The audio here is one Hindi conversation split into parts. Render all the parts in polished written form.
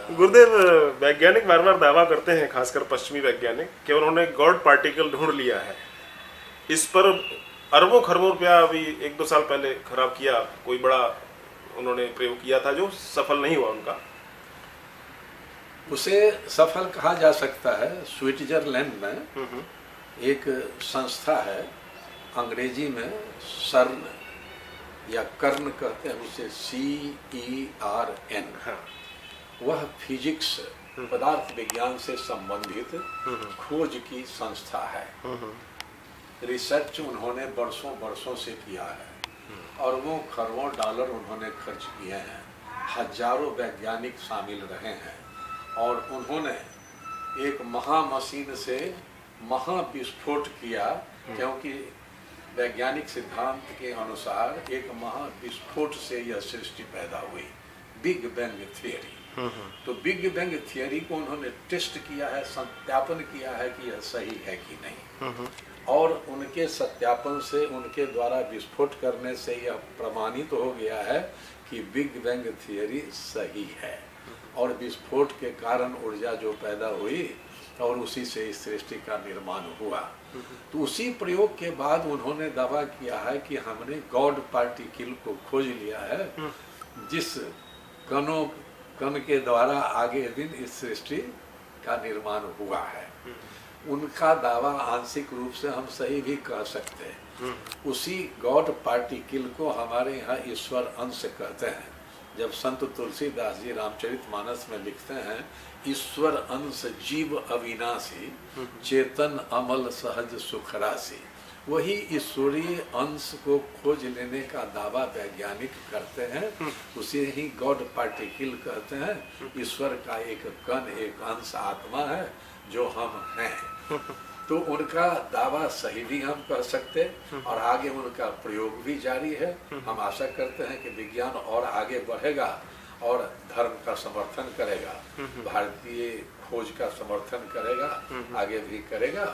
गुरुदेव, वैज्ञानिक बार बार दावा करते हैं, खासकर पश्चिमी वैज्ञानिक, कि उन्होंने गॉड पार्टिकल ढूंढ लिया है। इस पर अरबों खरबों रुपया अभी 1-2 साल पहले खराब किया, कोई बड़ा उन्होंने प्रयोग किया था जो सफल नहीं हुआ उनका। उसे सफल कहा जा सकता है। स्विट्जरलैंड में एक संस्था है, अंग्रेजी में सर्न या कर्ण कहते हैं उसे, CERN। वह फिजिक्स, पदार्थ विज्ञान से संबंधित खोज की संस्था है। रिसर्च उन्होंने बरसों से किया है, अरबों खरबों डॉलर उन्होंने खर्च किए हैं, हजारों वैज्ञानिक शामिल रहे हैं, और उन्होंने एक महामशीन से महाविस्फोट किया, क्योंकि वैज्ञानिक सिद्धांत के अनुसार एक महाविस्फोट से यह सृष्टि पैदा हुई, बिग बैंग थियरी। तो बिग बैंग थियरी को उन्होंने टेस्ट किया है, सत्यापन किया है कि यह सही है कि नहीं, और उनके सत्यापन से, उनके द्वारा विस्फोट करने से यह प्रमाणित हो गया है कि बिग बैंग थियरी सही है, और विस्फोट के कारण ऊर्जा जो पैदा हुई और उसी से इस सृष्टि का निर्माण हुआ। तो उसी प्रयोग के बाद उन्होंने दावा किया है कि हमने गॉड पार्टिकल को खोज लिया है, जिस कण के द्वारा आगे दिन इस सृष्टि का निर्माण हुआ है। उनका दावा आंशिक रूप से हम सही भी कह सकते हैं। उसी गॉड पार्टिकल को हमारे यहाँ ईश्वर अंश कहते हैं। जब संत तुलसीदास जी रामचरितमानस में लिखते हैं, ईश्वर अंश जीव अविनाशी, चेतन अमल सहज सुखराशि, वही ईश्वरीय अंश को खोज लेने का दावा वैज्ञानिक करते हैं। उसे ही गॉड पार्टिकल कहते हैं। ईश्वर का एक कण, एक अंश आत्मा है जो हम हैं। तो उनका दावा सही भी हम कह सकते हैं, और आगे उनका प्रयोग भी जारी है। हम आशा करते हैं कि विज्ञान और आगे बढ़ेगा और धर्म का समर्थन करेगा, भारतीय खोज का समर्थन करेगा, आगे भी करेगा।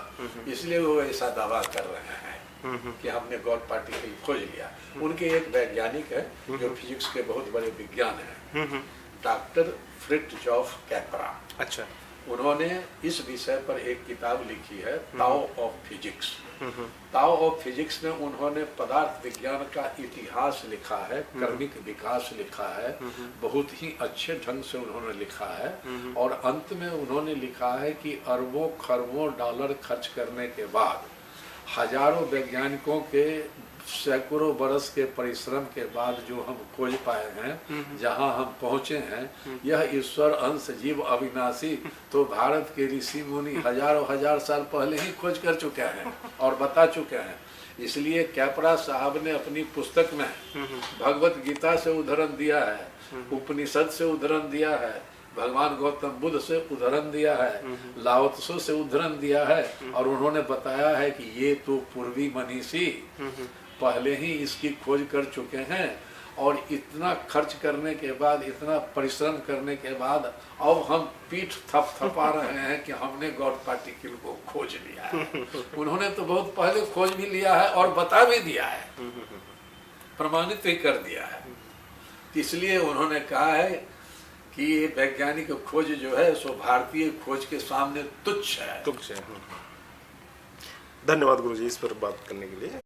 इसलिए वो ऐसा दावा कर रहे हैं कि हमने गॉड पार्टिकल खोज लिया। उनके एक वैज्ञानिक है जो फिजिक्स के बहुत बड़े विज्ञान हैं, डॉक्टर फ्रिट्जॉफ कैप्रा। अच्छा। उन्होंने इस विषय पर एक किताब लिखी है, Tao of Physics. Tao of Physics में उन्होंने पदार्थ विज्ञान का इतिहास लिखा है, क्रमिक विकास लिखा है, बहुत ही अच्छे ढंग से उन्होंने लिखा है। और अंत में उन्होंने लिखा है कि अरबों खरबों डॉलर खर्च करने के बाद, हजारों वैज्ञानिकों के सैकड़ों बरस के परिश्रम के बाद जो हम खोज पाए हैं, जहां हम पहुंचे हैं, यह ईश्वर अंश जीव अविनाशी, तो भारत के ऋषि मुनि हजारों हजार साल पहले ही खोज कर चुके हैं और बता चुके हैं। इसलिए कैप्रा साहब ने अपनी पुस्तक में भगवत गीता से उदाहरण दिया है, उपनिषद से उदाहरण दिया है, भगवान गौतम बुद्ध से उदाहरण दिया है, लाओ त्सो से उदाहरण दिया है, और उन्होंने बताया है कि ये तो पूर्वी मनीषी पहले ही इसकी खोज कर चुके हैं, और इतना खर्च करने के बाद, इतना परिश्रम करने के बाद अब हम पीठ थपथपा रहे हैं कि हमने गॉड पार्टिकल को खोज लिया है। उन्होंने तो बहुत पहले खोज भी लिया है और बता भी दिया है, प्रमाणित भी कर दिया है। इसलिए उन्होंने कहा है कि ये वैज्ञानिक खोज जो है सो भारतीय खोज के सामने तुच्छ है। धन्यवाद गुरुजी इस पर बात करने के लिए।